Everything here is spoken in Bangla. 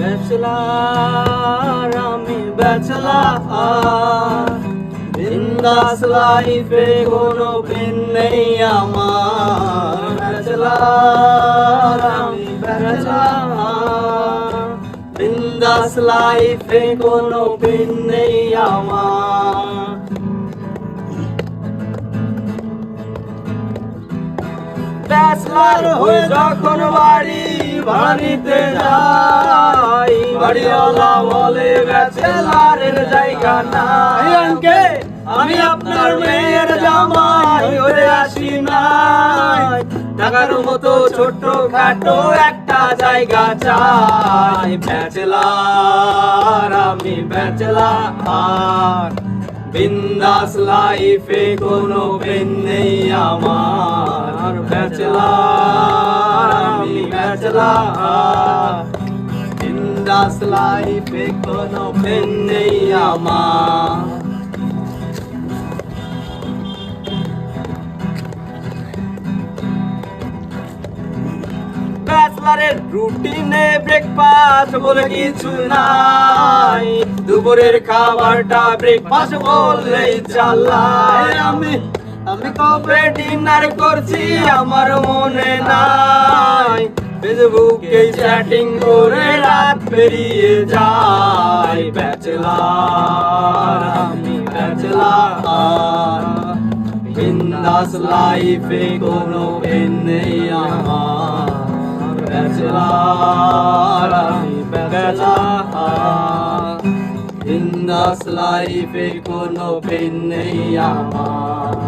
ব্যাচেলার আমি ব্যাচেলার, বিন্দাস লাইফে কোনো পেন নেই আমার। ব্যাচেলার আমি ব্যাচেলার, বিন্দাস লাইফে কোনো পেন নেই আমার। ব্যাচেলার হয়ে যখন বাড়ি ভাড়া নিতে যাই, বাড়িওয়ালা বলে ব্যাচেলারের জায়গা নাই। আঙ্কেল আমি আপনার মেয়ের জামাই হয়ে আসি নাই, টাকার মতো ছোট্ট খাটো একটা জায়গা চাই। ব্যাচেলার আমি ব্যাচেলার, বিন্দাস লাইফে কোনো পেন নেই আমার। ব্যাচেলার আমি ব্যাচেলার, বিন্দাস লাইফে কোনো পেন নেই আমার। ব্যাচেলারের রুটিনে ব্রেকফাস্ট বলে কিছু নাই, দুপুরের খাবারটা ব্রেকফাস্ট বললেই চালাই। আমি কবে ডিনার করছি আমার মনে নাই, ফেসবুকে চ্যাটিং করে রাত পেরিয়ে যায়। ব্যাচেলার আমি ব্যাচেলার, বিন্দাস লাইফে কোনো পেন নেই আমার। ব্যাচেলার আমি ব্যাচেলার, বিন্দাস লাইফে কোনো পেন নেই আমার।